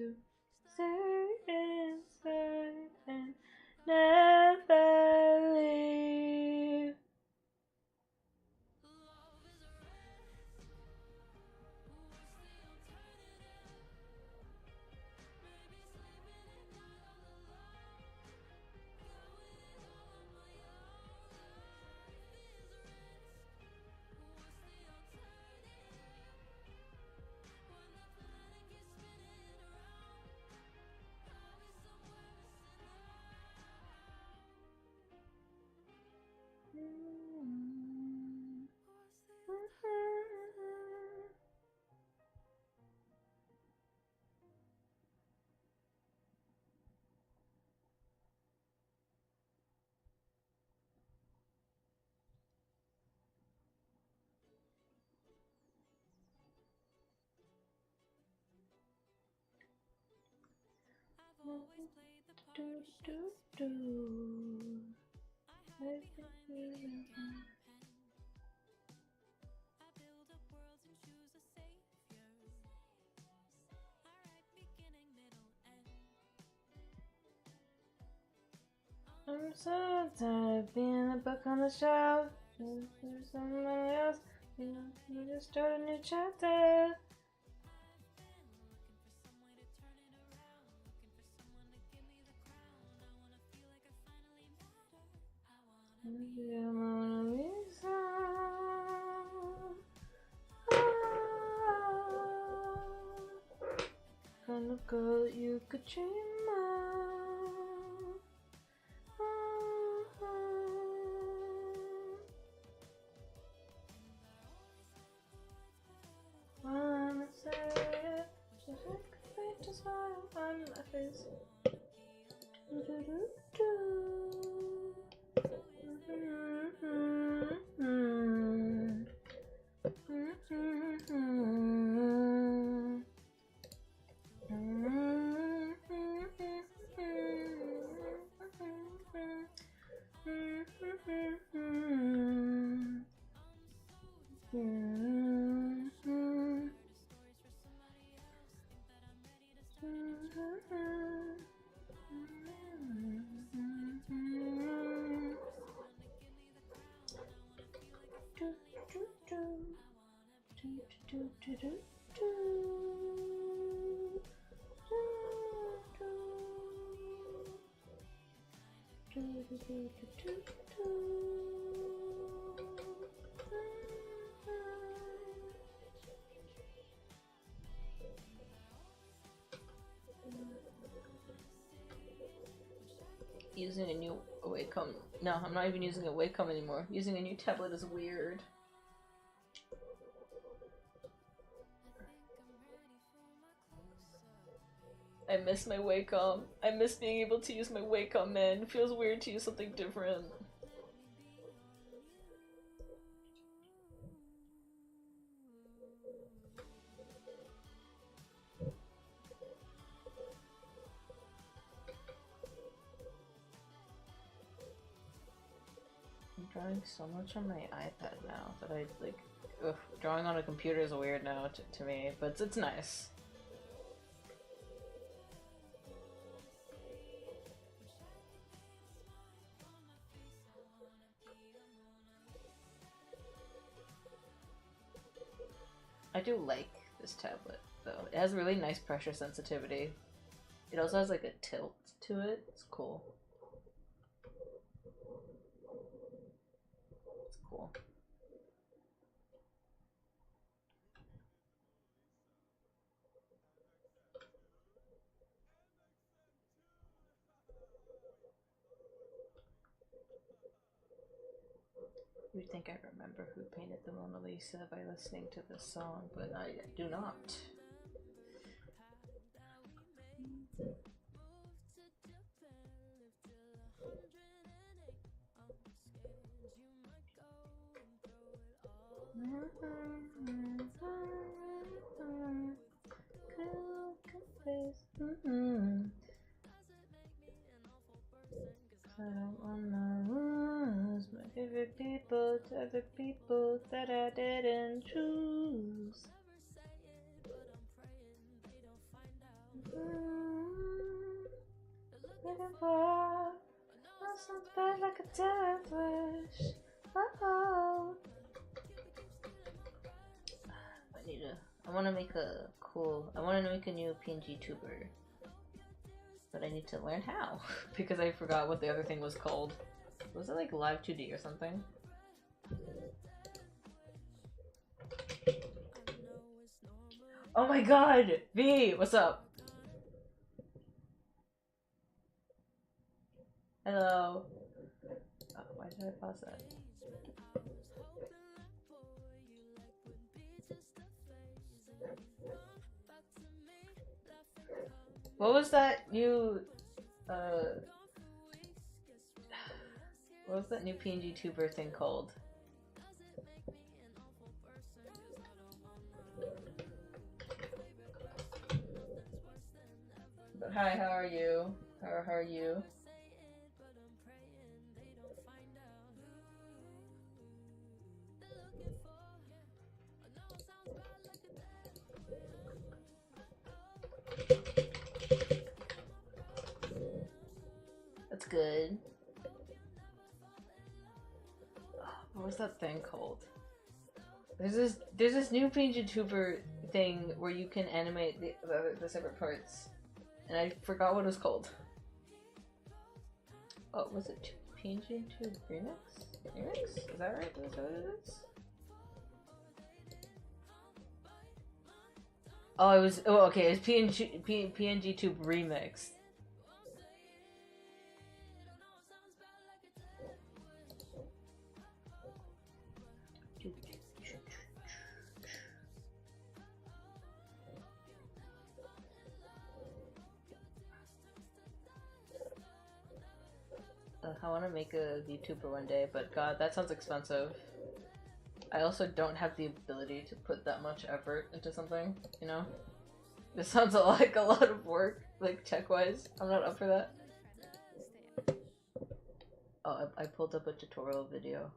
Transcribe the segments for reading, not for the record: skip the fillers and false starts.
to stay inside and never leave. Do, do, do. I'm so tired of being a book on the shelf. There's someone else. You just start a new chapter. Mona Lisa. Kind of girl that you could dream of. Wanna say it, just like a face to smile on my face. Do, do, do, do. Using a new Wacom. No, I'm not even using a Wacom anymore. Using a new tablet is weird. I miss my Wacom. I miss being able to use my Wacom, man. It feels weird to use something different. I'm drawing so much on my iPad now that I like. Ugh, drawing on a computer is weird now to me, but it's nice. I do like this tablet, though. It has really nice pressure sensitivity. It also has like a tilt to it. It's cool. It's cool. You'd think I remember who painted the Mona Lisa by listening to this song, but I do not. I don't wanna lose my favorite people to other people that I didn't choose. Looking for something like a death wish. Oh. I want to make a new PNG tuber. But I need to learn how. Because I forgot what the other thing was called. Was it like Live 2D or something? Oh my god! V! What's up? Hello. Oh, why did I pause that? What was that new, what was that new PNG tuber thing called? But hi, how are you? How are you? That's good. What was that thing called? There's this new PNG tuber thing where you can animate the separate parts. And I forgot what it was called. Oh, was it PNG Tube Remix? Remix? Is that right? Is that what it is? Oh, it was. Oh, okay. It's PNG Tube Remix. I want to make a VTuber one day, but god, that sounds expensive. I also don't have the ability to put that much effort into something, you know? This sounds like a lot of work, like tech-wise. I'm not up for that. Oh, I pulled up a tutorial video.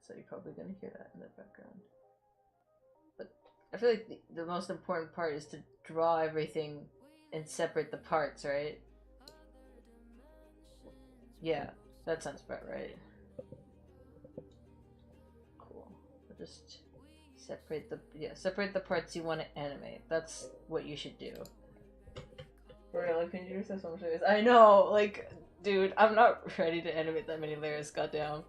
So you're probably gonna hear that in the background. But I feel like the most important part is to draw everything and separate the parts, right? Yeah, that sounds about right. Cool. We'll just separate the parts you want to animate. That's what you should do. For real, like PNG says so much layers. I know, like, dude, I'm not ready to animate that many layers. Goddamn.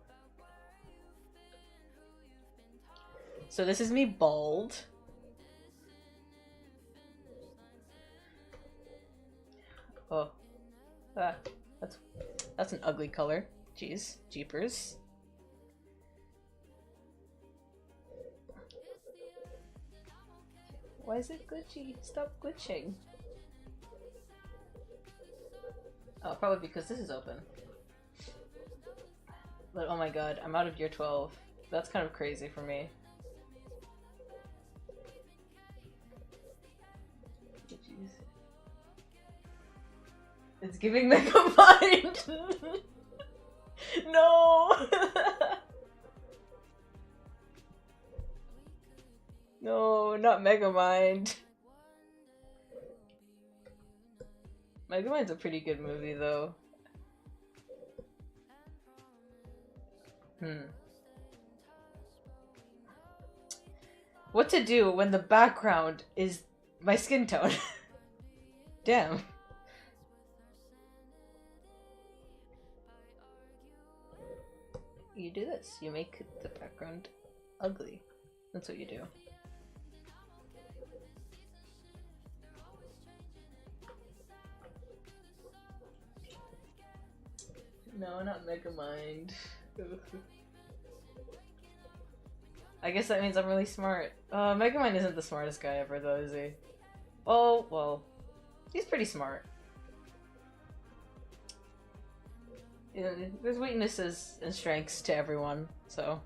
So this is me bald. Oh, that's an ugly color. Jeez, jeepers. Why is it glitchy? Stop glitching. Oh, probably because this is open. But oh my god, I'm out of year 12. That's kind of crazy for me. Jeez. It's giving Megamind! No! No, not Megamind. Megamind's a pretty good movie, though. What to do when the background is my skin tone? Damn. You do this. You make the background ugly. That's what you do. No, not Megamind. I guess that means I'm really smart. Megamind isn't the smartest guy ever, though, is he? Oh, well, he's pretty smart. You know, there's weaknesses and strengths to everyone, so.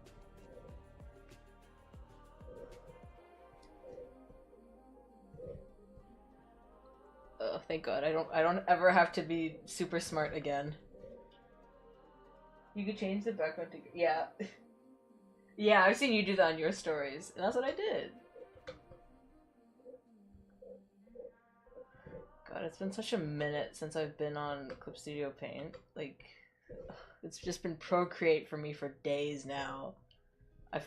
Oh, thank God, I don't ever have to be super smart again. You could change the background to yeah. Yeah, I've seen you do that on your stories, and that's what I did. God, it's been such a minute since I've been on Clip Studio Paint. Like, it's just been Procreate for me for days now.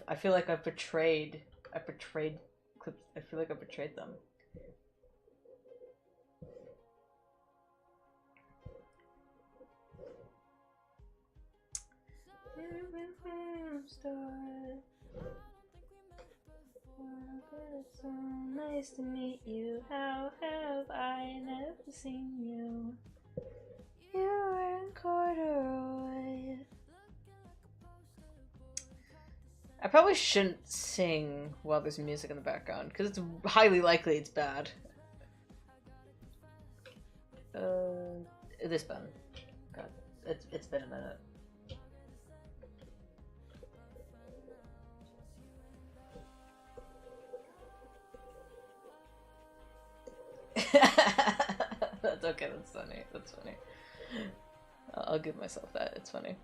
I feel like I betrayed Clip. I feel like I betrayed them. It's so nice to meet you. How have I never seen you? You were in corduroy. I probably shouldn't sing while there's music in the background, because it's highly likely it's bad. This been. God, it's been a minute. That's okay, that's funny, that's funny. I'll give myself that, it's funny.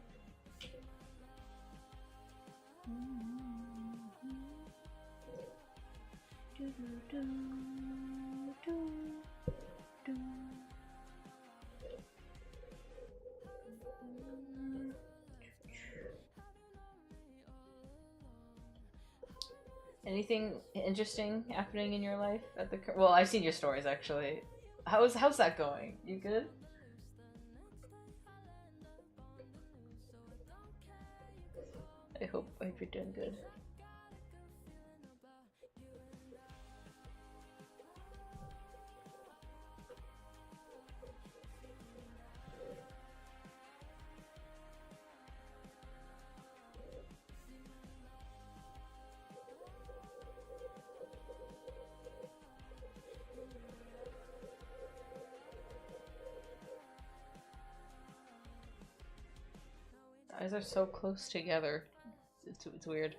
Anything interesting happening in your life at the well, I've seen your stories actually. How's that going? You good? I hope you're doing good. Eyes are so close together. It's weird.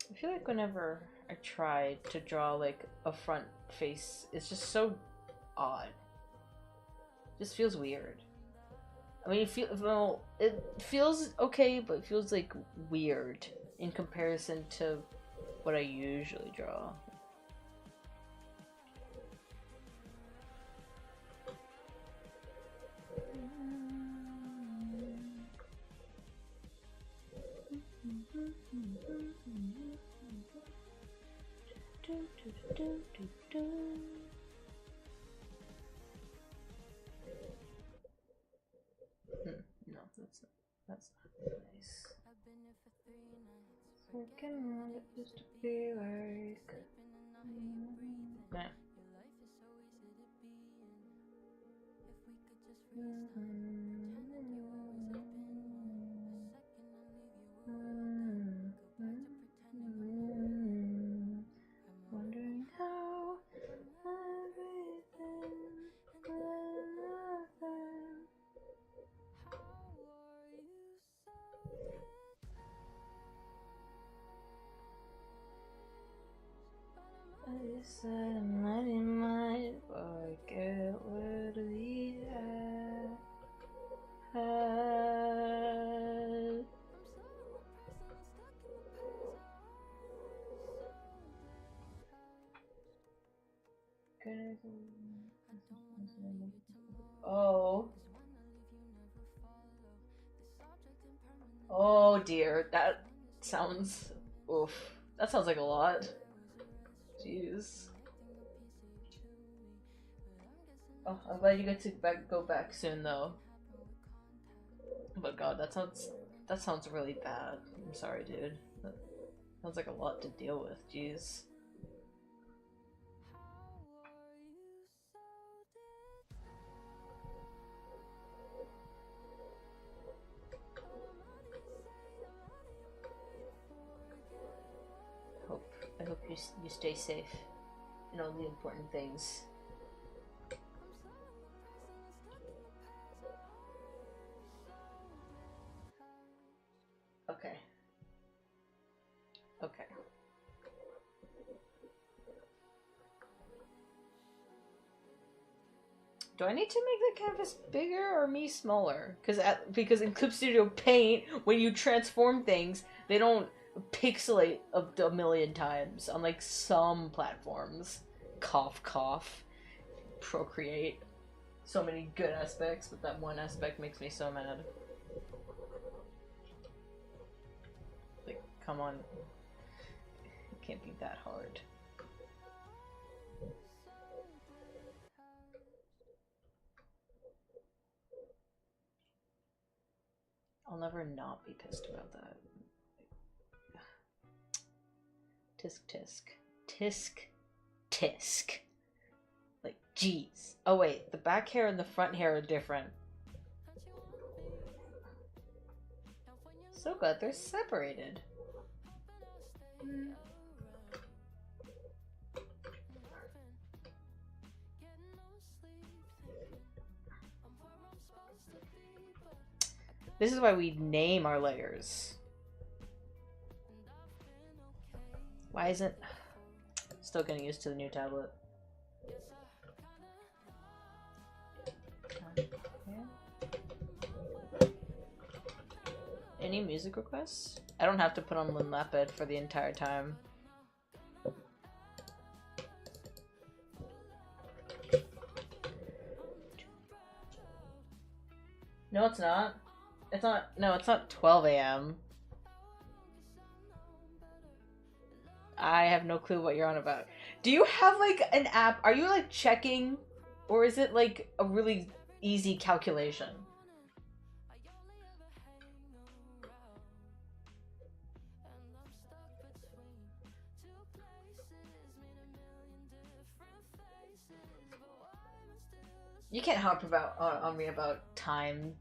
I feel like whenever I try to draw like a front face, it's just so odd. It just feels weird. I mean, it feels okay, but it feels like weird in comparison to what I usually draw. No, that's not nice. Working on it used to be like. Nah. Wondering how everything I said I might forget what we had. Oh. Oh dear, that sounds oof. That sounds like a lot. Jeez. Oh, I'm glad you get to go back soon though. But God, that sounds really bad. I'm sorry, dude. That sounds like a lot to deal with. Jeez. I hope you stay safe in all the important things. Okay. Okay. Do I need to make the canvas bigger or me smaller? Because in Clip Studio Paint, when you transform things, they don't pixelate a million times on like some platforms. Cough, cough. Procreate. So many good aspects, but that one aspect makes me so mad. Like, come on. It can't be that hard. I'll never not be pissed about that. Tisk tisk. Tisk tisk. Like, jeez. Oh wait, the back hair and the front hair are different. So good, they're separated. This is why we name our layers. Why isn't... Still getting used to the new tablet. Any music requests? I don't have to put on Lin Lapid for the entire time. No, it's not. It's not. No, it's not 12 a.m. I have no clue what you're on about. Do you have like an app? Are you like checking? Or is it like a really easy calculation? You can't harp about on me about time.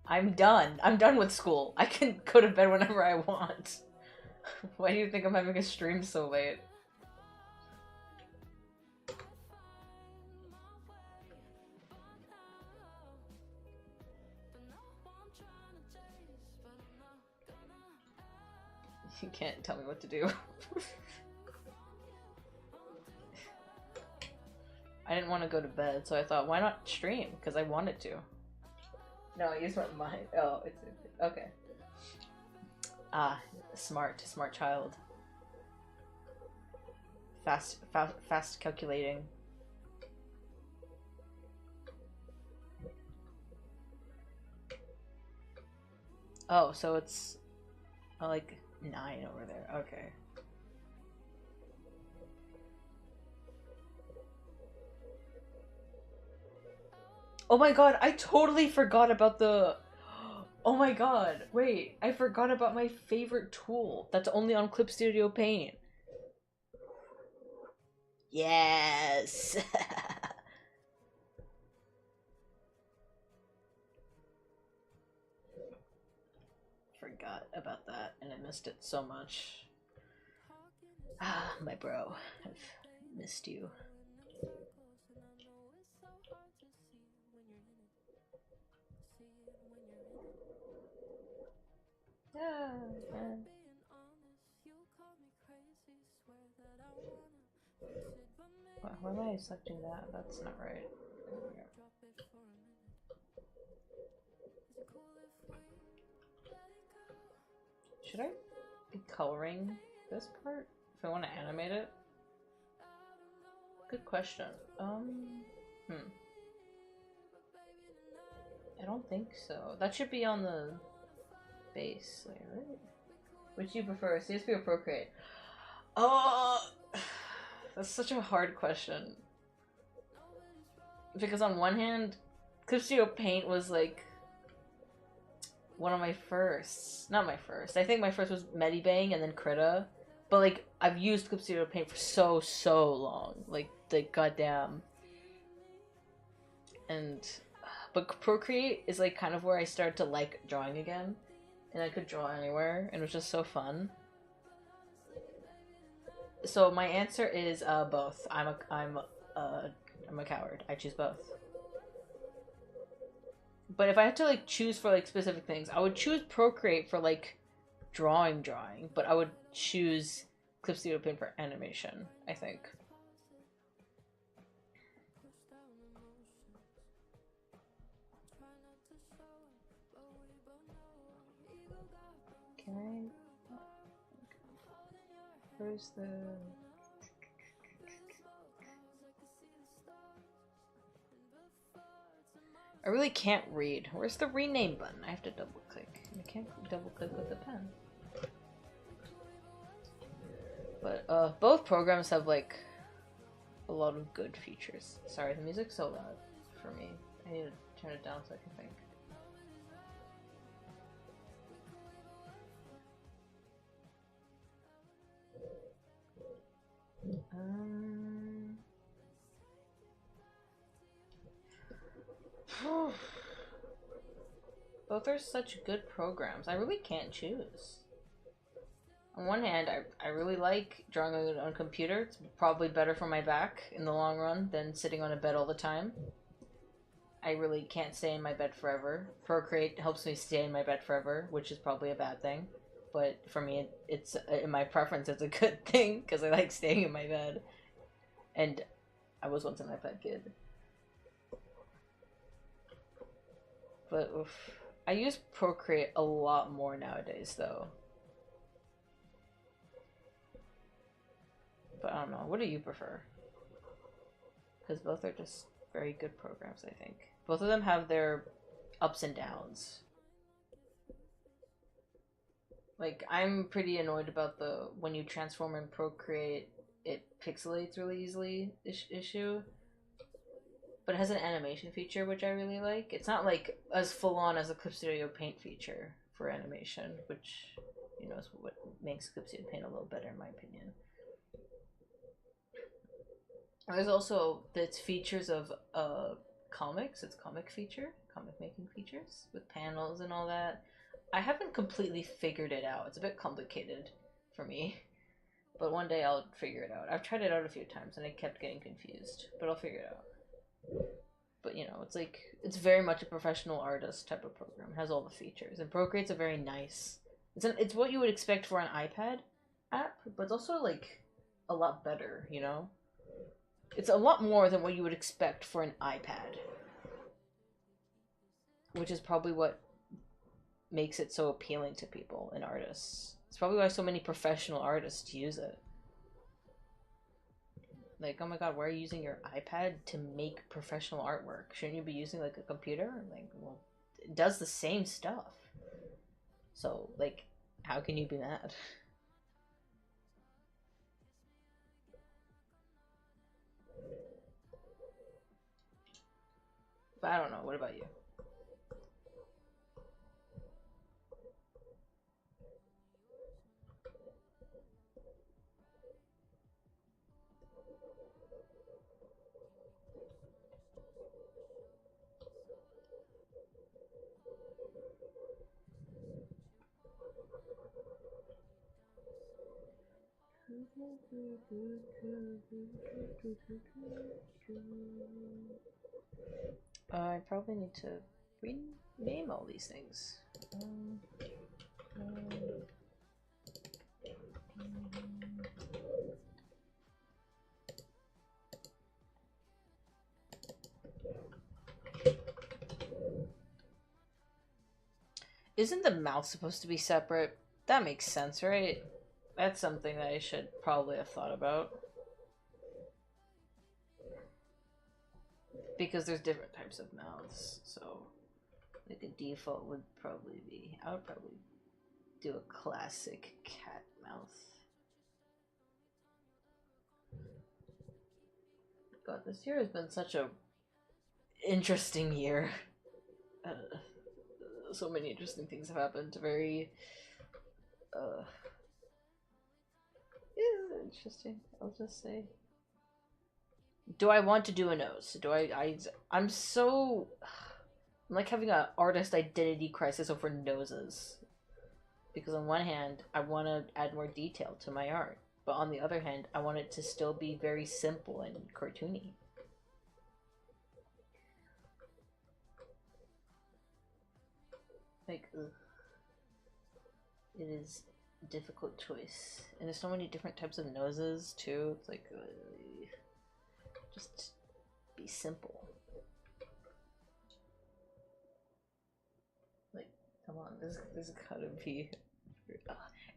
I'm done. I'm done with school. I can go to bed whenever I want. Why do you think I'm having a stream so late? You can't tell me what to do. I didn't want to go to bed, so I thought, why not stream? Because I wanted to. No, I used my oh, it's okay. Ah, smart child. Fast calculating. Oh, so it's like 9 over there. Okay. Oh my god, I totally forgot about the... Oh my god, wait, I forgot about my favorite tool that's only on Clip Studio Paint. Yes! Forgot about that, and I missed it so much. Ah, my bro, I've missed you. Yeah, man. Why am I selecting that? That's not right. Should I be coloring this part if I want to animate it? Good question. I don't think so. That should be on the base layer, right? Which do you prefer, CSP or Procreate? Oh, that's such a hard question. Because on one hand, Clip Studio Paint was like one of my firsts. Not my first. I think my first was Medibang and then Krita. But like, I've used Clip Studio Paint for so long. Like goddamn. But Procreate is like kind of where I started to like drawing again. And I could draw anywhere, and it was just so fun. So my answer is both. I'm a coward. I choose both. But if I had to like choose for like specific things, I would choose Procreate for like drawing, but I would choose Clip Studio Paint for animation, I think. Can I? Where's the... I really can't read. Where's the rename button? I have to double click. I can't double click with the pen. But both programs have like a lot of good features. Sorry, the music's so loud for me. I need to turn it down so I can think. Both are such good programs. I really can't choose. On one hand, I really like drawing on a computer. It's probably better for my back in the long run than sitting on a bed all the time. I really can't stay in my bed forever. Procreate helps me stay in my bed forever, which is probably a bad thing. But for me, it's in my preference, it's a good thing because I like staying in my bed. And I was once an iPad kid. But oof. I use Procreate a lot more nowadays, though. But I don't know. What do you prefer? Because both are just very good programs, I think. Both of them have their ups and downs. Like, I'm pretty annoyed about the when you transform in Procreate, it pixelates really easily issue. But it has an animation feature, which I really like. It's not like as full-on as a Clip Studio Paint feature for animation, which, you know, is what makes Clip Studio Paint a little better in my opinion. There's also its features of comics. It's comic making features with panels and all that. I haven't completely figured it out. It's a bit complicated for me, but one day I'll figure it out. I've tried it out a few times and I kept getting confused, but I'll figure it out. But you know, it's like, it's very much a professional artist type of program. It has all the features, and Procreate's a very nice. It's what you would expect for an iPad app, but it's also like a lot better. You know. It's a lot more than what you would expect for an iPad. Which is probably what makes it so appealing to people and artists. It's probably why so many professional artists use it. Like, oh my god, why are you using your iPad to make professional artwork? Shouldn't you be using, like, a computer? Like, well, it does the same stuff. So, like, how can you be mad? But I don't know. What about you? I probably need to rename all these things. Isn't the mouth supposed to be separate? That makes sense, right? That's something that I should probably have thought about. Because there's different types of mouths, so like a default would probably be, I would probably do a classic cat mouth. God, this year has been such a interesting year. So many interesting things have happened. Very yeah, interesting, I'll just say. Do I want to do a nose? I'm like having an artist identity crisis over noses. Because on one hand, I want to add more detail to my art. But on the other hand, I want it to still be very simple and cartoony. Like, ugh. It is a difficult choice. And there's so many different types of noses, too. It's like, just be simple. Like, come on, this gotta be...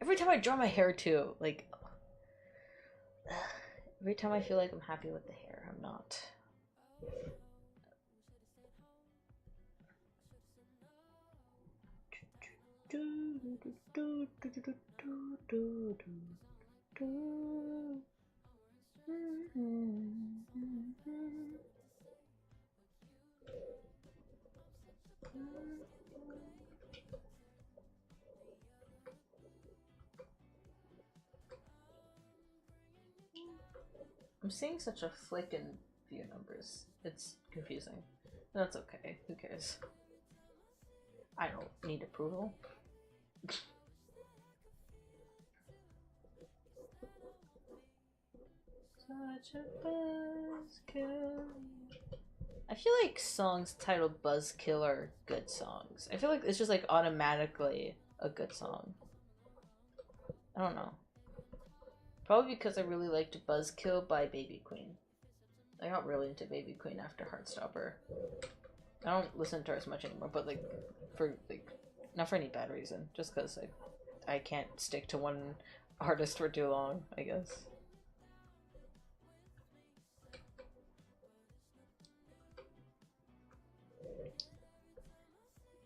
Every time I draw my hair, too, like... Every time I feel like I'm happy with the hair, I'm not. I'm seeing such a flick in view numbers. It's confusing. That's okay. Who cares? I don't need approval. Such a buzzkill. I feel like songs titled Buzzkill are good songs. I feel like it's just like automatically a good song. I don't know. Probably because I really liked Buzzkill by Baby Queen. I got really into Baby Queen after Heartstopper. I don't listen to her as much anymore, but like, for like, not for any bad reason, just because I can't stick to one artist for too long, I guess.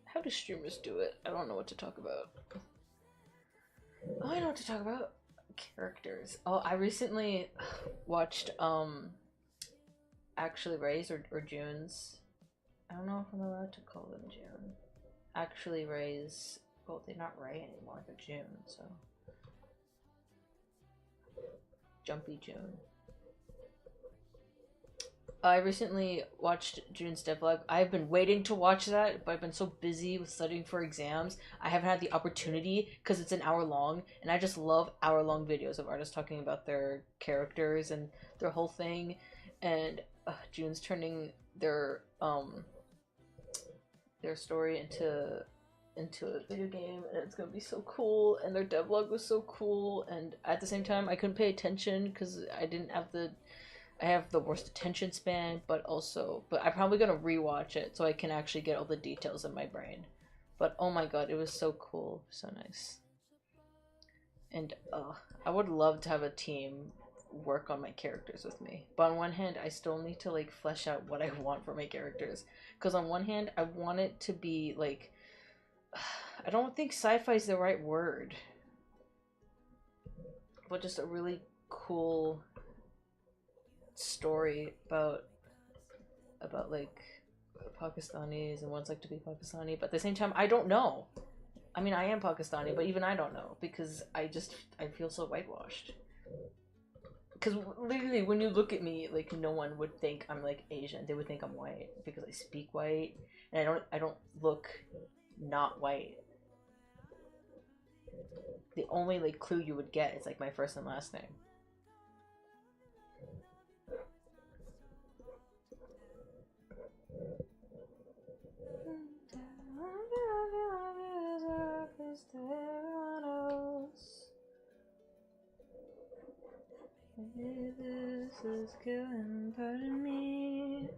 How do streamers do it? I don't know what to talk about. Oh, I know what to talk about. Characters. Oh, I recently watched Actually Ray's or June's. I don't know if I'm allowed to call them June. Actually Ray's. Well, they're not Ray anymore. They're June. So Jumpy June. I recently watched June's devlog. I've been waiting to watch that, but I've been so busy with studying for exams. I haven't had the opportunity because it's an hour long, and I just love hour-long videos of artists talking about their characters and their whole thing. And June's turning their story into a video game, and it's gonna be so cool. And their devlog was so cool, and at the same time, I couldn't pay attention because I have the worst attention span, but I'm probably gonna rewatch it so I can actually get all the details in my brain. But oh my god, it was so cool, so nice. And I would love to have a team work on my characters with me. But on one hand, I still need to like flesh out what I want for my characters. Because on one hand, I want it to be like, I don't think sci-fi is the right word, but just a really cool story about like Pakistanis and what it's like to be Pakistani, but at the same time I don't know. I mean, I am Pakistani, but even I don't know because I feel so whitewashed. Because literally when you look at me, like, no one would think I'm like Asian. They would think I'm white because I speak white and I don't look not white. The only like clue you would get is like my first and last name. Maybe this is killing part of me,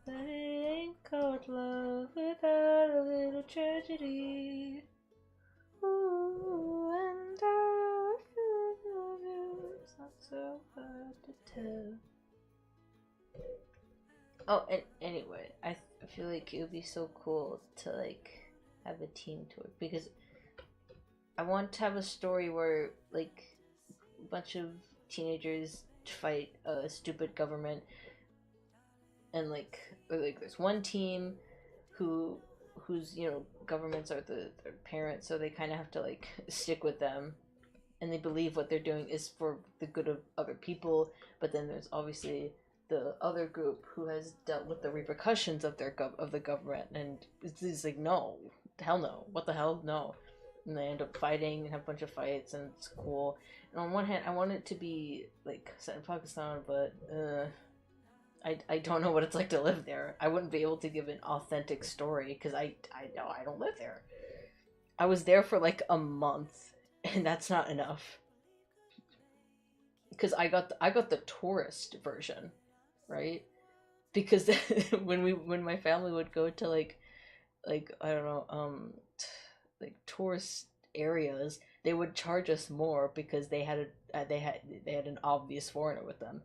but it ain't called love without a little tragedy. Ooh, and I feel you. It's not so hard to tell. Oh, and anyway, I feel like it would be so cool to like have a team to it because I want to have a story where like a bunch of teenagers fight a stupid government, and like there's one team whose governments are their parents, so they kind of have to like stick with them, and they believe what they're doing is for the good of other people. But then there's obviously the other group who has dealt with the repercussions of the government, and it's like, no, hell no, what the hell, no. And they end up fighting and have a bunch of fights, and it's cool. And on one hand, I want it to be like set in Pakistan, but I don't know what it's like to live there. I wouldn't be able to give an authentic story because I know I don't live there. I was there for like a month, and that's not enough. Because I got the tourist version, right? Because when my family would go to like I don't know like tourist areas, they would charge us more because they had an obvious foreigner with them,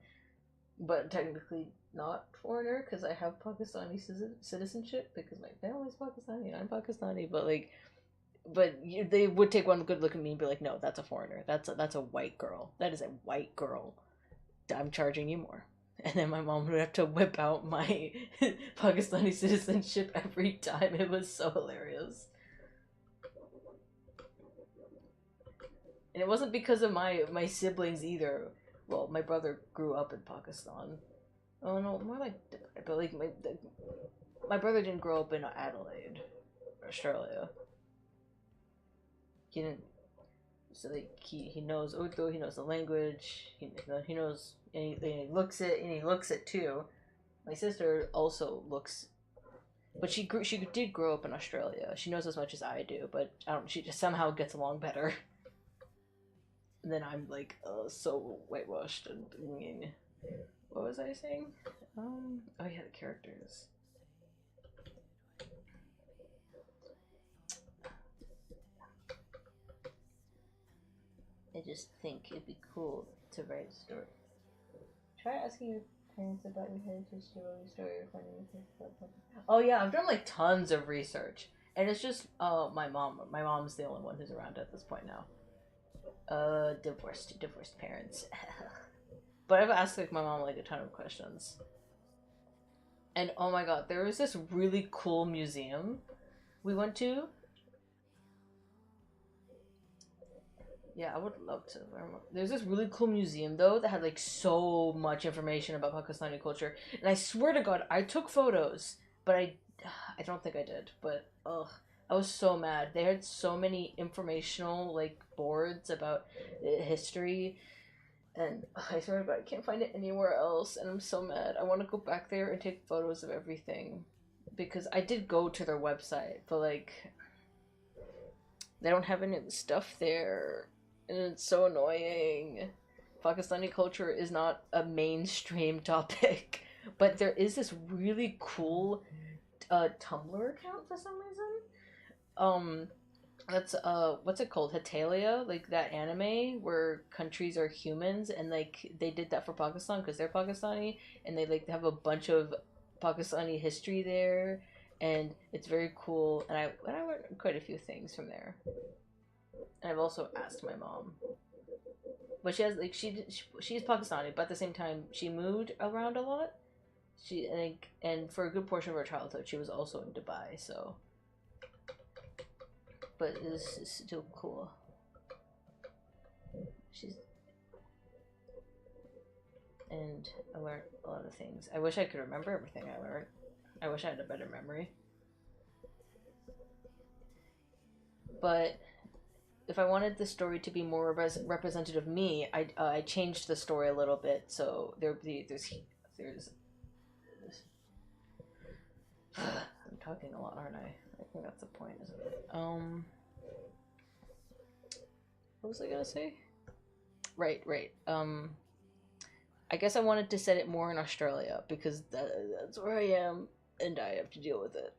but technically not foreigner because I have Pakistani citizenship because my family's Pakistani and I'm Pakistani. But like, they would take one good look at me and be like, "No, that's a foreigner. That's a white girl. That is a white girl. I'm charging you more." And then my mom would have to whip out my Pakistani citizenship every time. It was so hilarious. And it wasn't because of my siblings either. Well, my brother grew up in Pakistan. Oh no, more like, but like my brother didn't grow up in Adelaide, Australia. He didn't. So like he knows Urdu, he knows the language, he knows, and he looks it too. My sister also looks, but she did grow up in Australia. She knows as much as I do, but she just somehow gets along better. And then I'm like so whitewashed and being. What was I saying? Oh yeah, the characters. I just think it'd be cool to write a story. Try asking your parents about your heritage story or finding anything about them. Oh yeah, I've done like tons of research, and it's just my mom. My mom's the only one who's around at this point now. Divorced parents. But I've asked like my mom like a ton of questions. And oh my god, there was this really cool museum we went to. Yeah, I would love to learn more. There's this really cool museum though that had like so much information about Pakistani culture, and I swear to God, I took photos, but I don't think I did. But ugh, I was so mad. They had so many informational like boards about history, and I swear to God, I can't find it anywhere else, and I'm so mad. I want to go back there and take photos of everything, because I did go to their website, but like they don't have any of the stuff there. And it's so annoying. Pakistani culture is not a mainstream topic, but there is this really cool Tumblr account for some reason. That's what's it called? Hetalia, like that anime where countries are humans, and like they did that for Pakistan because they're Pakistani, and they like have a bunch of Pakistani history there, and it's very cool. And I learned quite a few things from there. And I've also asked my mom, but she has like she's Pakistani, but at the same time she moved around a lot. She and for a good portion of her childhood, she was also in Dubai. So, but this is still cool. And I learned a lot of things. I wish I could remember everything I learned. I wish I had a better memory. But if I wanted the story to be more representative of me, I changed the story a little bit. So there's I'm talking a lot, aren't I? I think that's the point, isn't it? What was I gonna say? Right. I guess I wanted to set it more in Australia because that's where I am, and I have to deal with it.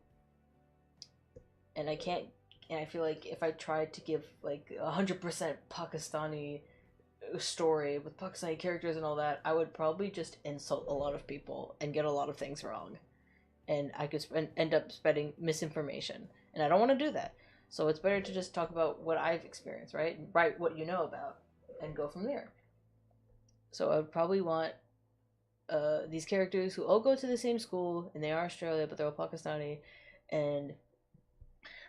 And I can't. And I feel like if I tried to give like 100% Pakistani story with Pakistani characters and all that, I would probably just insult a lot of people and get a lot of things wrong, and I could end up spreading misinformation, and I don't want to do that. So it's better to just talk about what I've experienced, right? Write what you know about, and go from there. So I would probably want these characters who all go to the same school, and they are Australia, but they're all Pakistani, and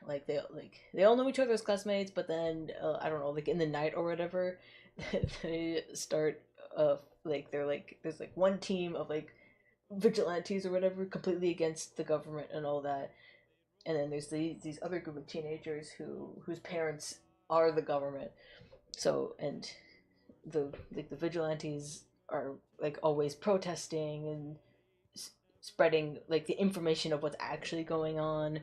like they all know each other as classmates, but then I don't know, like in the night or whatever, they start like they're like there's like one team of like vigilantes or whatever completely against the government and all that, and then there's these other group of teenagers whose parents are the government. So and the vigilantes are like always protesting and spreading like the information of what's actually going on,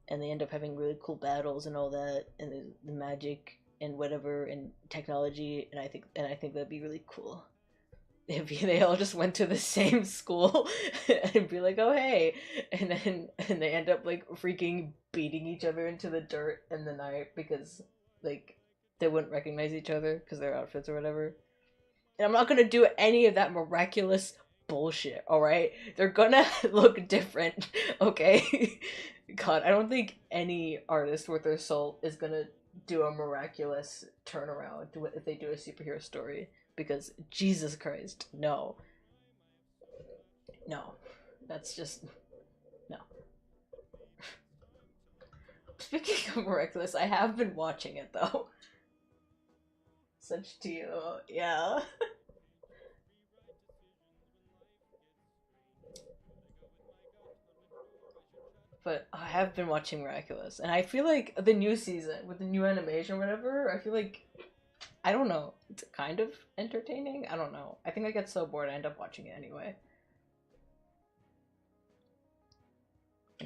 and they end up having really cool battles and all that, and the magic and whatever and technology, and I think that'd be really cool if they all just went to the same school and be like, oh hey, and they end up like freaking beating each other into the dirt in the night because like they wouldn't recognize each other because their outfits or whatever. And I'm not gonna do any of that miraculous bullshit, alright? They're gonna look different, okay? God, I don't think any artist worth their salt is gonna do a miraculous turnaround if they do a superhero story. Because, Jesus Christ, no. No. That's just... no. Speaking of miraculous, I have been watching it, though. Such to you, yeah. But I have been watching Miraculous, and I feel like the new season with the new animation or whatever, I feel like I don't know, it's kind of entertaining. I don't know. I think I get so bored I end up watching it anyway.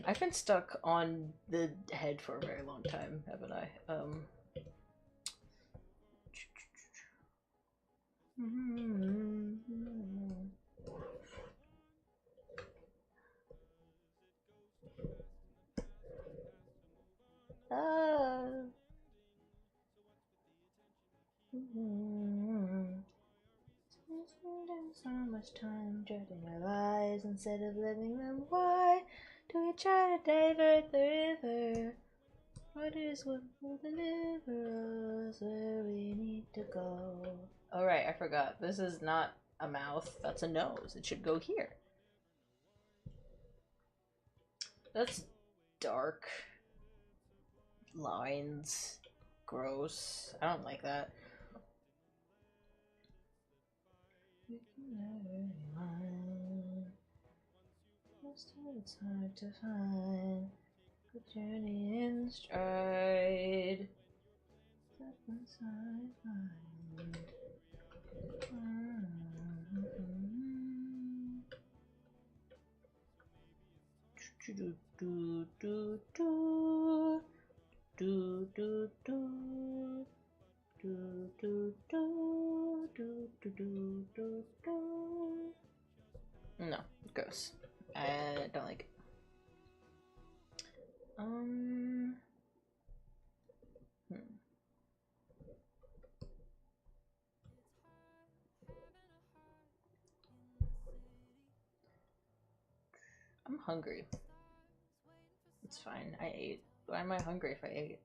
I've been stuck on the head for a very long time, haven't I? Spending so much time dreading our lives instead of living them. Why do we try to divert the river? What is what will deliver us where we need to go? Oh right, I forgot. This is not a mouth, that's a nose. It should go here. That's dark. Lines. Gross. I don't like that. It's hard to find the journey in stride. Step inside mind. Do do do do do do do. Do do do do do do do do. No, gross. I don't like it. I'm hungry. It's fine. I ate. Why am I hungry if I ate?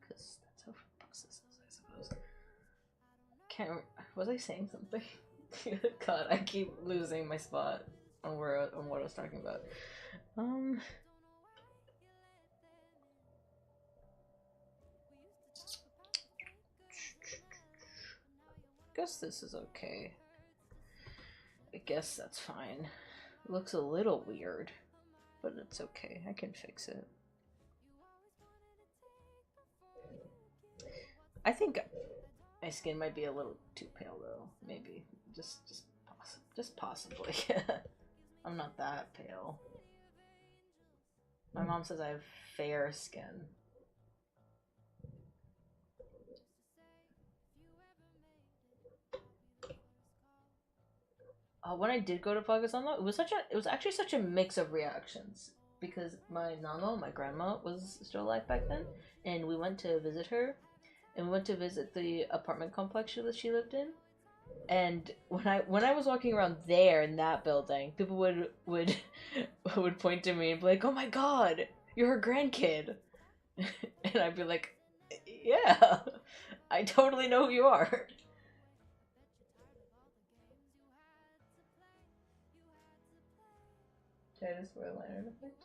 Because that's how food processes, I suppose. Can't. Was I saying something? God, I keep losing my spot on what I was talking about. Guess this is okay. I guess that's fine. It looks a little weird, but it's okay. I can fix it. I think my skin might be a little too pale though. Maybe just possibly. I'm not that pale. My mom says I have fair skin. When I did go to Pakistan though, it was actually such a mix of reactions because my nana, my grandma, was still alive back then, and we went to visit her, and we went to visit the apartment complex that she lived in. And when I was walking around there in that building, people would point to me and be like, "Oh my God, you're her grandkid," and I'd be like, "Yeah, I totally know who you are." Should I just wear a liner effect?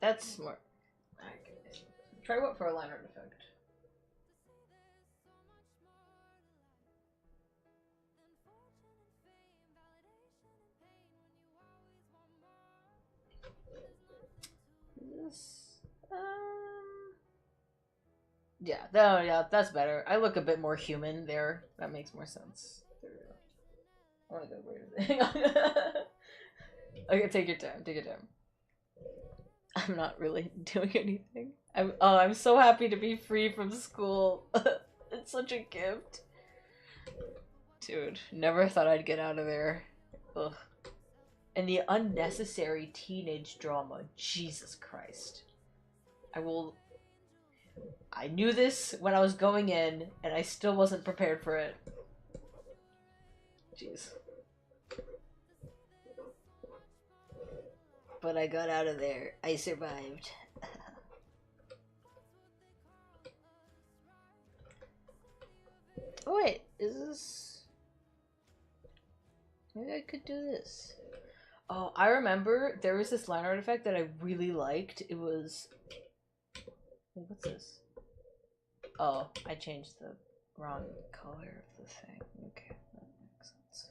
That's smart. Try what for a liner effect? This, yeah, yeah, that's better. I look a bit more human there. That makes more sense. There we go. Oh my God, where is it? Hang on. Okay, take your time. Take your time. I'm not really doing anything. I'm so happy to be free from school. It's such a gift. Dude, never thought I'd get out of there. Ugh. And the unnecessary teenage drama. Jesus Christ. I knew this when I was going in, and I still wasn't prepared for it. Jeez. But I got out of there. I survived. Oh wait, is this... Maybe I could do this. Oh, I remember there was this line artifact that I really liked. It was... Wait, what's this? Oh, I changed the wrong color of the thing. Okay, that makes sense.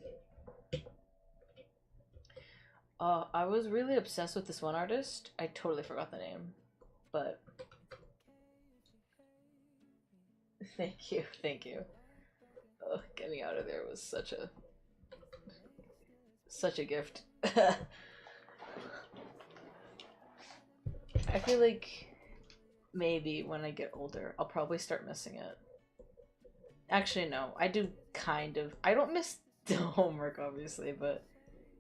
I was really obsessed with this one artist. I totally forgot the name. But... Thank you, thank you. Oh, getting out of there was such a gift. I feel like maybe when I get older, I'll probably start missing it. Actually, no. I do kind of. I don't miss the homework, obviously, but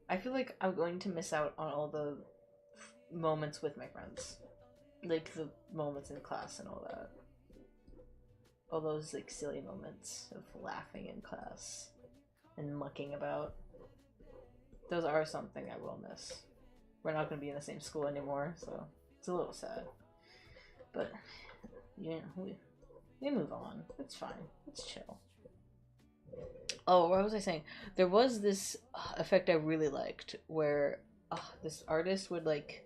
I feel like I'm going to miss out on all the moments with my friends. Like, the moments in class and all that. All those, like, silly moments of laughing in class and mucking about. Those are something I will miss. We're not going to be in the same school anymore, so it's a little sad. But, you know, we move on. It's fine. It's chill. Oh, what was I saying? There was this effect I really liked where this artist would, like...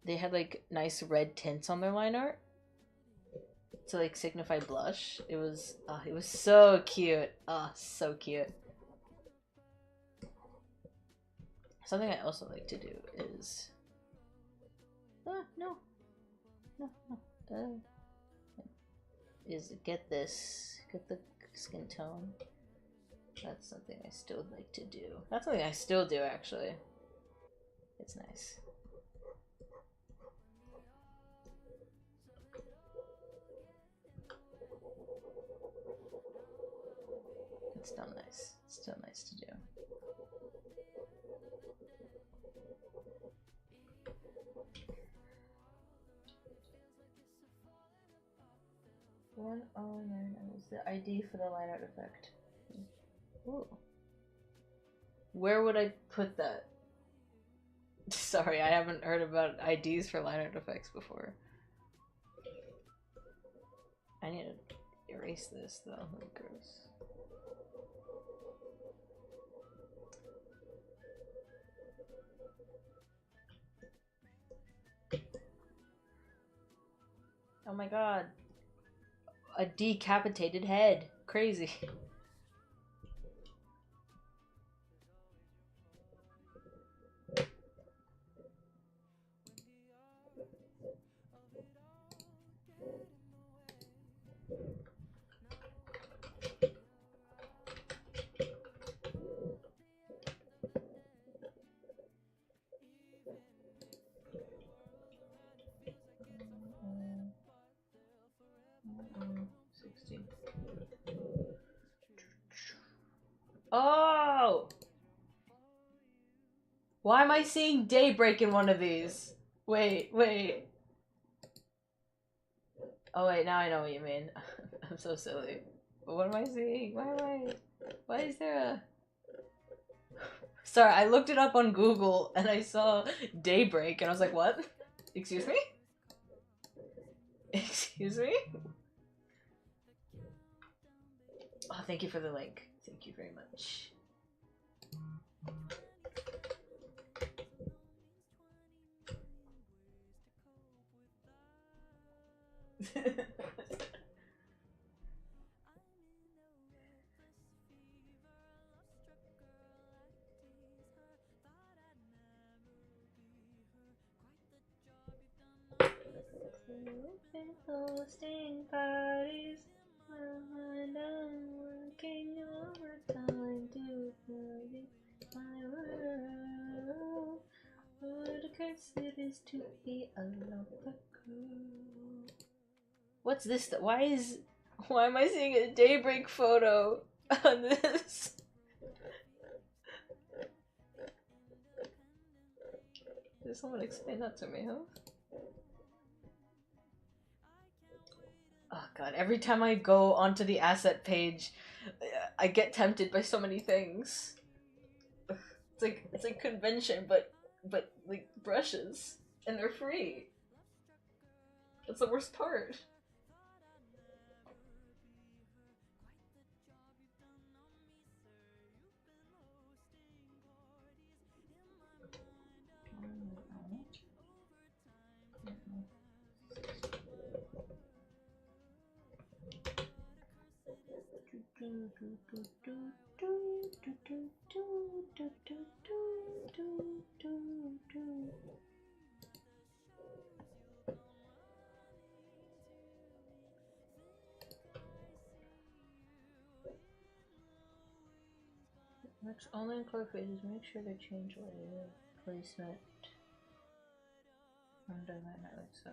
They had, like, nice red tints on their line art to, like, signify blush. It was so cute. So cute. Something I also like to do is... is get the skin tone. That's something I still like to do. That's something I still do, actually. It's nice. It's still nice. It's still nice to do. Is the ID for the line art effect. Ooh. Where would I put that? Sorry, I haven't heard about IDs for line art effects before. I need to erase this though. Oh, gross. Oh my god. A decapitated head. Crazy. Oh! Why am I seeing daybreak in one of these? Wait. Oh wait, now I know what you mean. I'm so silly. But what am I seeing? Why is there a... Sorry, I looked it up on Google and I saw daybreak and I was like, what? Excuse me? Excuse me? Oh, thank you for the link. Thank you very much. Hosting parties, and I'm working overtime to party my world. Would guess it is to be a lover girl. What's this? Why am I seeing a daybreak photo on this? Did someone explain that to me, huh? Oh god, every time I go onto the asset page, I get tempted by so many things. It's like convention, but like brushes, and they're free. That's the worst part. Next, only in color phases, make sure they change later. Placement. Under like so.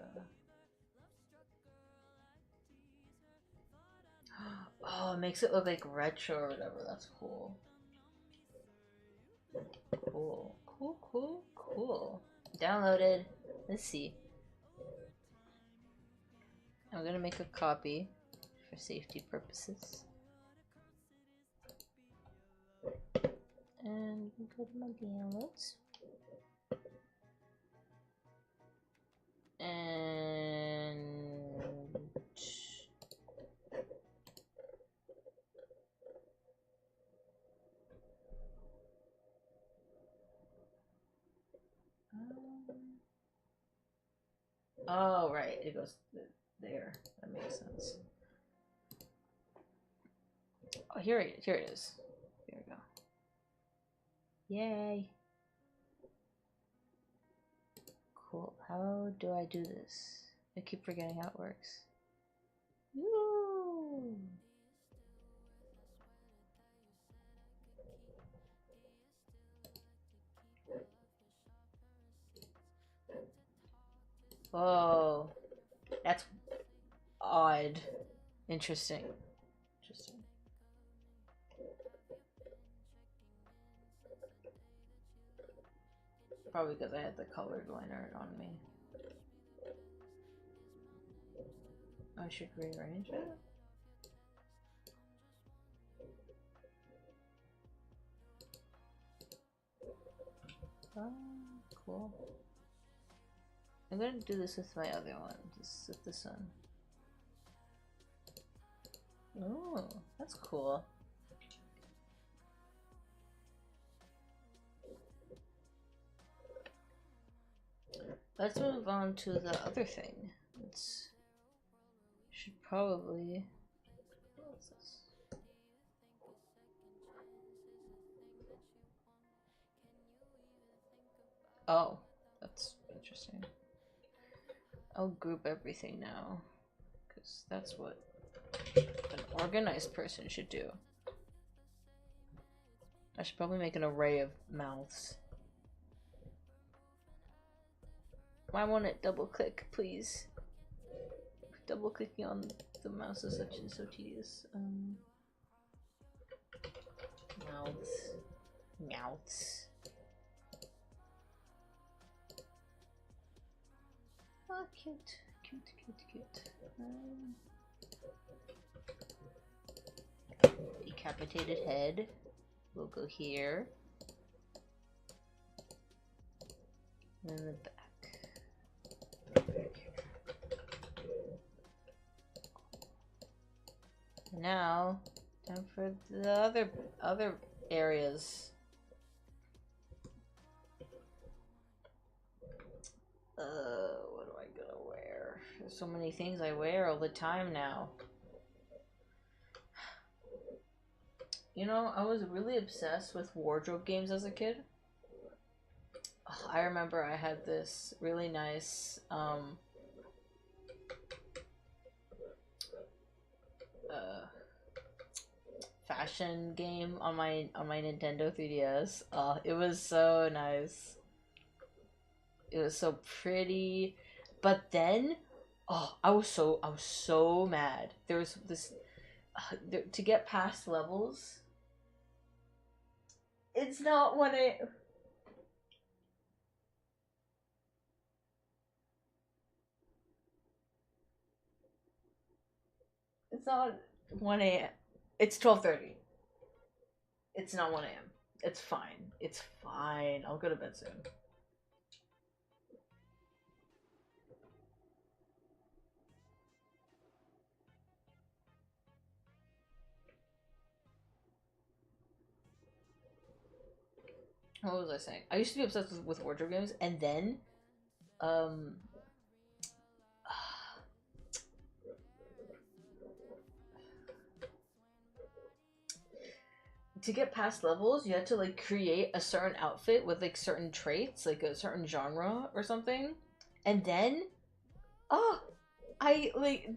Oh, it makes it look like retro or whatever. That's cool. Cool. Cool, cool, cool. Downloaded. Let's see. I'm gonna make a copy for safety purposes. And go to my downloads. And oh right, it goes there. That makes sense. Oh, here it is. Here we go. Yay! Cool. How do I do this? I keep forgetting how it works. Woo! Whoa. That's odd. Interesting. Interesting. Probably because I had the colored liner on me. I should rearrange it. Oh, cool. I'm gonna do this with my other one. Just with this one. Oh, that's cool. Let's move on to the other thing. Should probably. What's this? Oh, that's interesting. I'll group everything now, because that's what an organized person should do. I should probably make an array of mouths. Why won't it double click, please? Double clicking on the mouse is so tedious. Mouths. Mouths. Oh, cute. Cute, cute, cute. Decapitated head. We'll go here. And then the back. Now, time for the other areas. What am I gonna wear? There's so many things I wear all the time now. You know, I was really obsessed with wardrobe games as a kid. I remember I had this really nice fashion game on my Nintendo 3DS. It was so nice. It was so pretty. But then, oh, I was so mad. There was this to get past levels. It's not 1 a. It's not 1 a.m. It's 12:30. It's not 1 a.m. It's fine. It's fine. I'll go to bed soon. What was I saying? I used to be obsessed with wardrobe games, and then, um, to get past levels, you had to like create a certain outfit with like certain traits, like a certain genre or something, and then, oh, I like,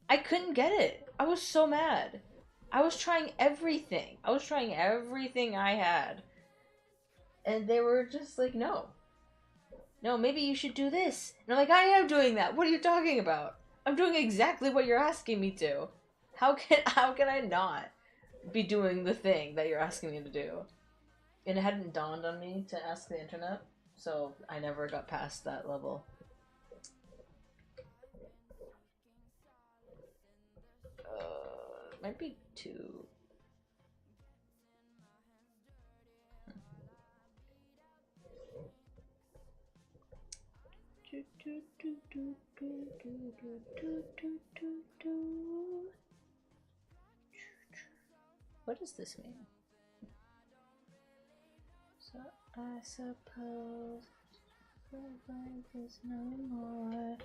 I couldn't get it. I was so mad. I was trying everything. I was trying everything I had, and they were just like, no. No, maybe you should do this. And I'm like, I am doing that. What are you talking about? I'm doing exactly what you're asking me to. How can I not be doing the thing that you're asking me to do? And it hadn't dawned on me to ask the internet, so I never got past that level. Might be 2. What does this mean? So I suppose the vibe is no more.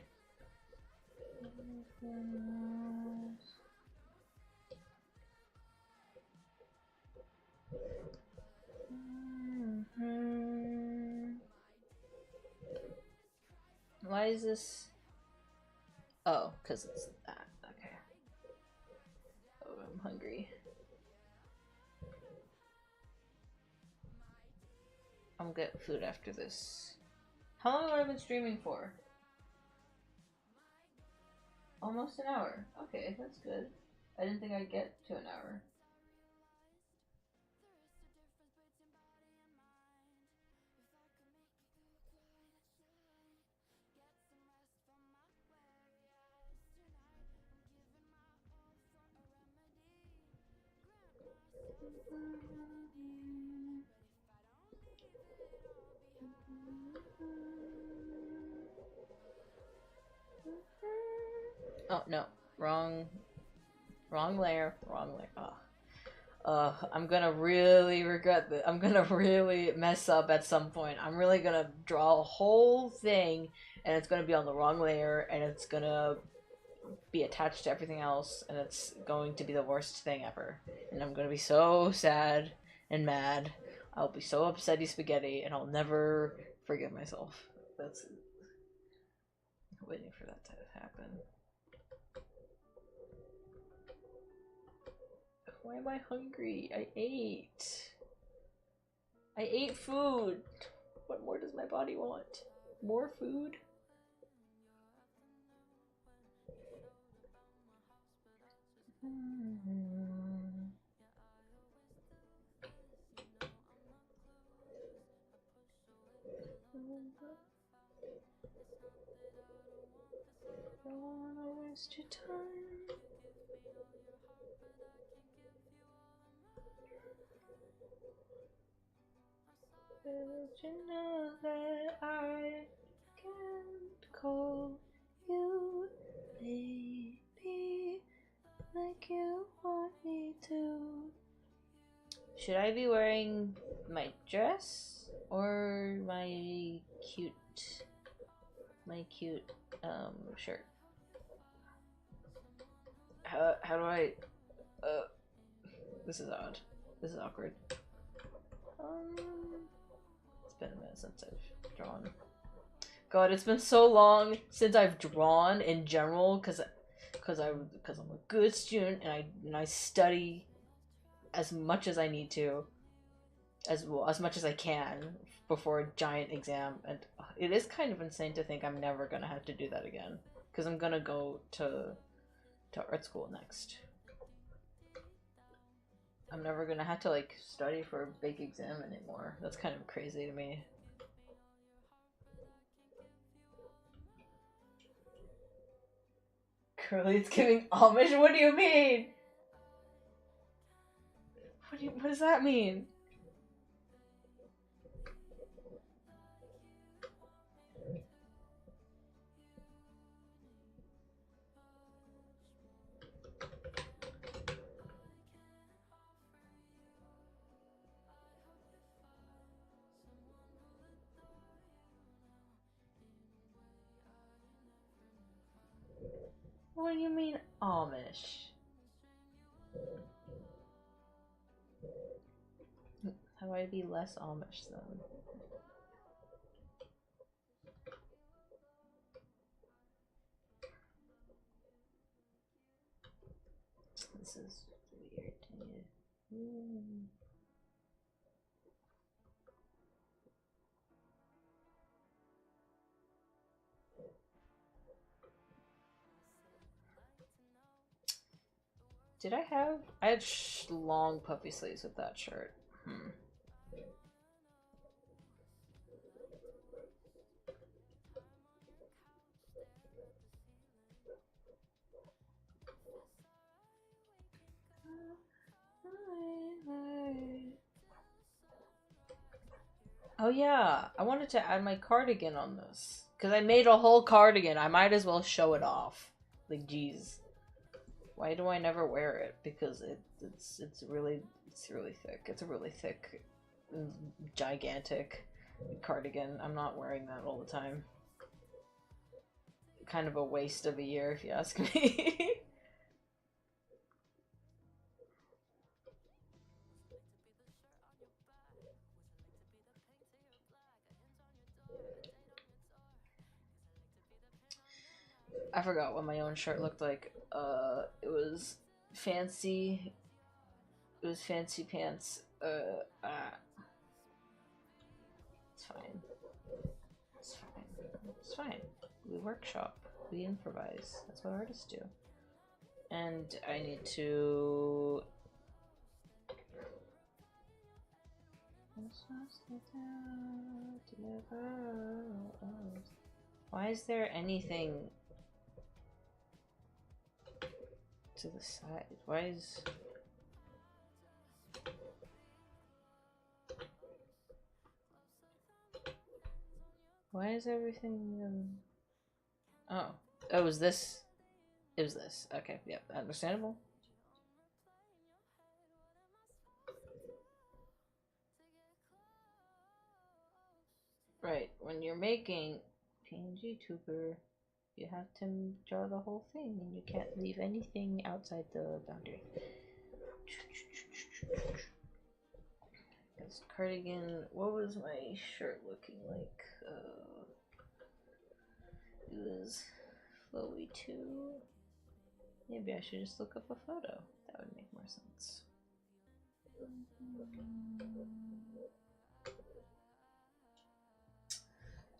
Why is this? Oh, because it's that. Okay. Oh, I'm hungry. I'm gonna get food after this. How long have I been streaming for? Almost an hour. Okay, that's good. I didn't think I'd get to an hour. Oh no, wrong layer, Oh. I'm gonna really regret this. I'm gonna really mess up at some point. I'm really gonna draw a whole thing, and it's gonna be on the wrong layer, and it's gonna be attached to everything else, and it's going to be the worst thing ever. And I'm gonna be so sad and mad. I'll be so upsetty spaghetti, and I'll never forgive myself. That's waiting for that to happen. Why am I hungry? I ate food. What more does my body want? More food? Don't wanna waste your time. Did you know that I can't call you baby like you want me to? Should I be wearing my dress or my cute shirt? How do I this is odd. This is awkward. It's been a minute since I've drawn. God, it's been so long since I've drawn in general, because I'm a good student and I study as much as I need to. as well, as much as I can before a giant exam, and it is kind of insane to think I'm never gonna have to do that again because I'm gonna go to art school next. I'm never gonna have to like study for a big exam anymore. That's kind of crazy to me. Curly, it's giving Amish? What do you mean? What does that mean? What do you mean Amish? How do I be less Amish then? This is weird. Did I have? I had long puffy sleeves with that shirt. Oh yeah, I wanted to add my cardigan on this. Because I made a whole cardigan, I might as well show it off. Like, geez. Why do I never wear it? Because it's really thick. It's a really thick, gigantic cardigan. I'm not wearing that all the time. Kind of a waste of a year, if you ask me. I forgot what my own shirt looked like. It was fancy. It was fancy pants. It's fine. It's fine. It's fine. We workshop. We improvise. That's what artists do. And I need to... Why is there anything to the side? Why is everything oh, it was this. It was this. Okay, yep, understandable. Right, when you're making PNG tuber, you have to draw the whole thing and you can't leave anything outside the boundary. This cardigan, what was my shirt looking like? It was flowy too. Maybe I should just look up a photo. That would make more sense.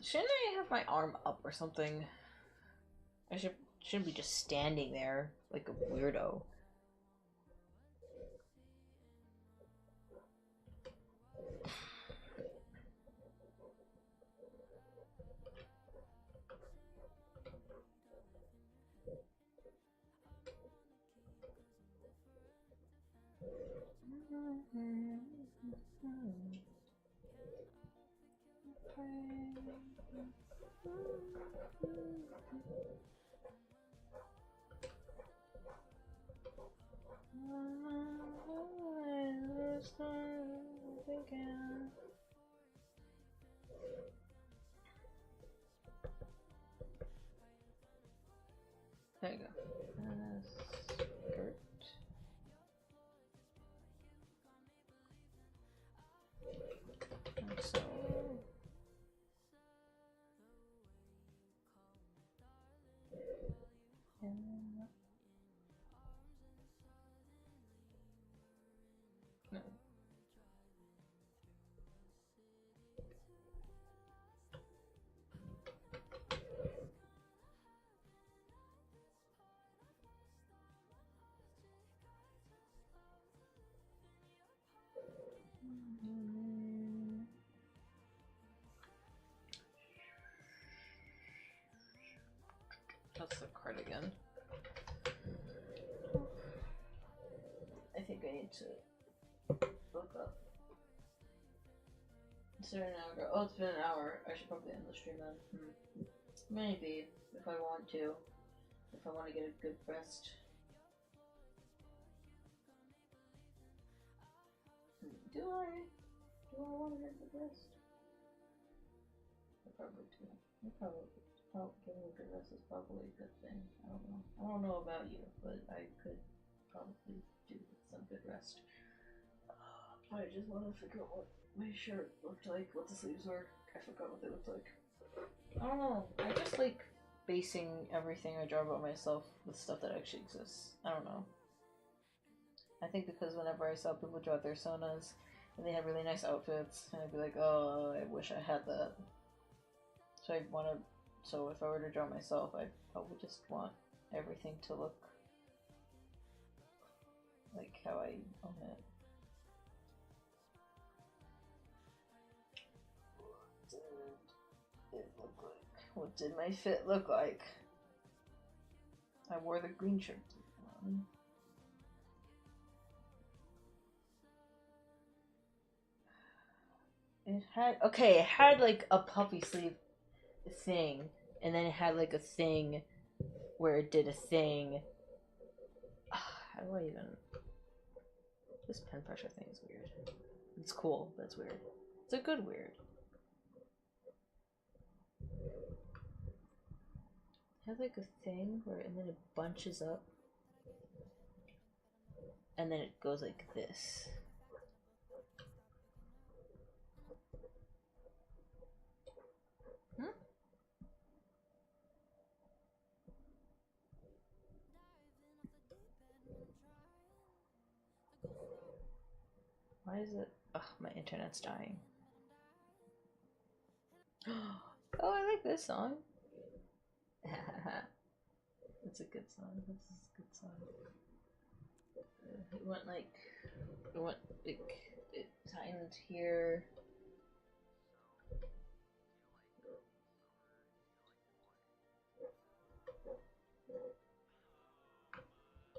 Shouldn't I have my arm up or something? I shouldn't be just standing there like a weirdo. There you go. Skirt. Like so. No. That's the cardigan. I think I need to look up. Is there an hour ago? Oh, it's been an hour. I should probably end the stream then. Maybe, if I want to. If I want to get a good rest. Do I want to get a good rest? I probably do. Getting a good rest is probably a good thing. I don't know. I don't know about you, but I could probably do with some good rest. I just want to figure out what my shirt looked like, what the sleeves were. I forgot what they looked like. I don't know. I just like basing everything I draw about myself with stuff that actually exists. I don't know. I think because whenever I saw people draw their sonas and they had really nice outfits, and I'd be like, oh, I wish I had that. So I'd want to. So if I were to draw myself, I'd probably just want everything to look like how I own it. What did my fit look like? I wore the green shirt. It had like a puffy sleeve thing, and then it had like a thing where it did a thing. How do I even? This pen pressure thing is weird. It's cool, but it's weird. It's a good weird. It has like a thing where, and then it bunches up, and then it goes like this. Why is it? Ugh, my internet's dying. Oh, I like this song. It's a good song. This is a good song. It went like, it tightened here.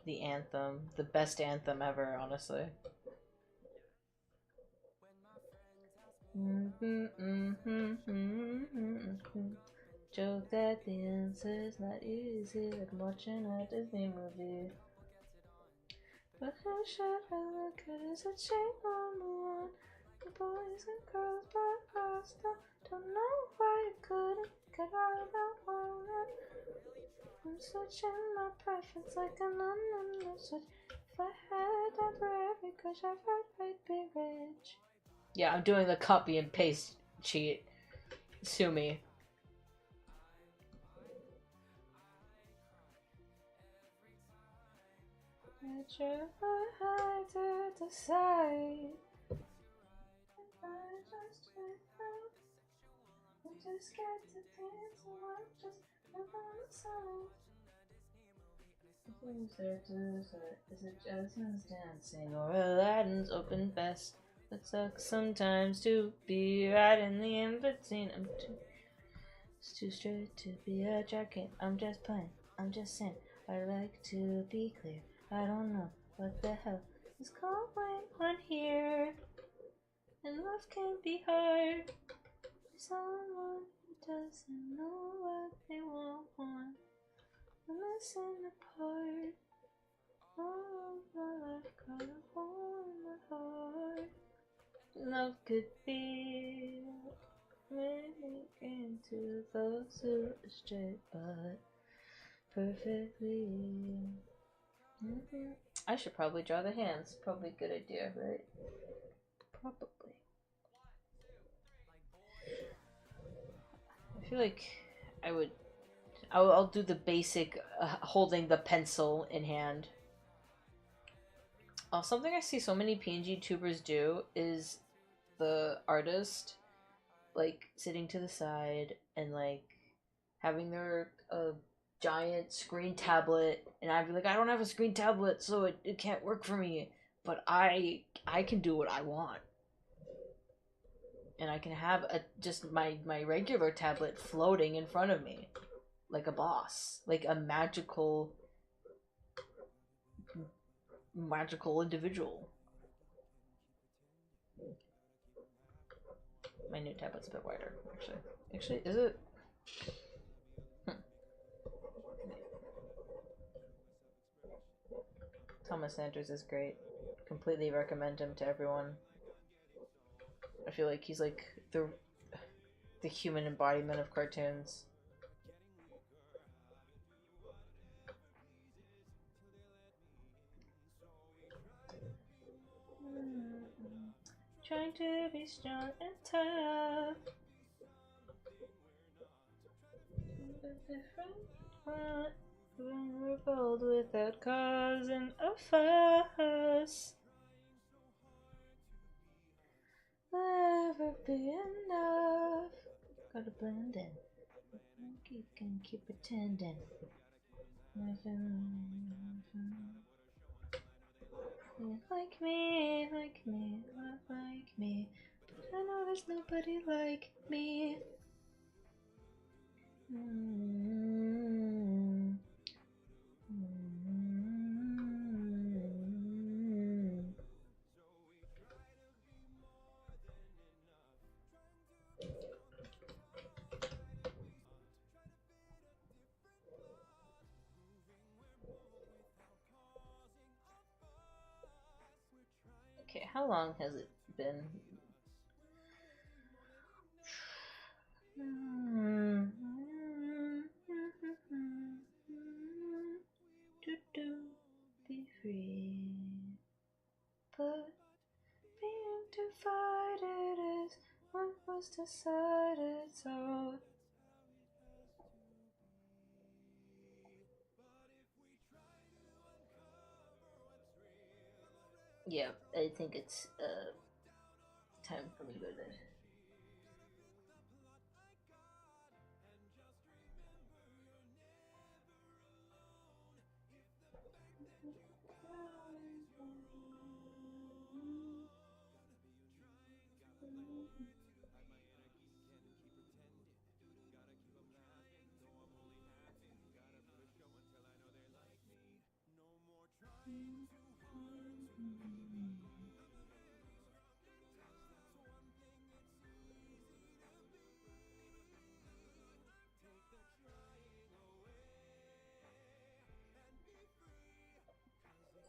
The anthem, the best anthem ever, honestly. Joke that the answer's not easy, like watching a Disney movie. But who should I look at as a chain on the one? The boys and girls by pasta. Don't know why I couldn't get out of that one. I'm switching my preference like an unknown switch. If I had that for every crush I've had, I'd be rich. Yeah, I'm doing the copy and paste cheat. Sue me. I try to decide. I'm just scared to dance, so I'm just on the side. Is it Jasmine's dancing or Aladdin's open fest? It sucks sometimes to be right in the in-between. It's too straight to be a jacket. I'm just playing, I'm just saying. I like to be clear. I don't know what the hell is going on here. And love can be hard. Someone who doesn't know what they want. I'm missing a part. Oh, my life got a hole in my heart. Love could be into those who are straight, but perfectly. I should probably draw the hands. Probably a good idea, right? Probably. I feel like I'll do the basic holding the pencil in hand. Something I see so many PNG tubers do is the artist like sitting to the side and like having their giant screen tablet, and I'd be like, I don't have a screen tablet, so it can't work for me, but I can do what I want. and I can have just my regular tablet floating in front of me, like a boss, like a magical individual. My new tablet's a bit wider, actually. Actually, is it? Thomas Sanders is great. Completely recommend him to everyone. I feel like he's like the human embodiment of cartoons. Trying to be strong and tough. Different when we're bold without causing a fuss. Never be enough. Gotta blend in. Can keep pretending. Like me, like me, not like me. But I know there's nobody like me. Okay, how long has it been? Be free, but being divided is what was decided. So yeah, I think it's time for me to go to bed.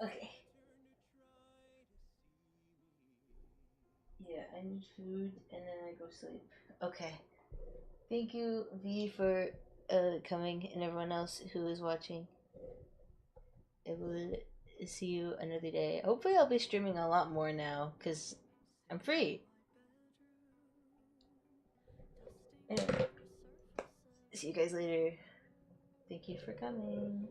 Okay. Yeah, I need food and then I go sleep. Okay. Thank you, V, for coming, and everyone else who is watching. I will see you another day. Hopefully, I'll be streaming a lot more now because I'm free. Anyway, see you guys later. Thank you for coming.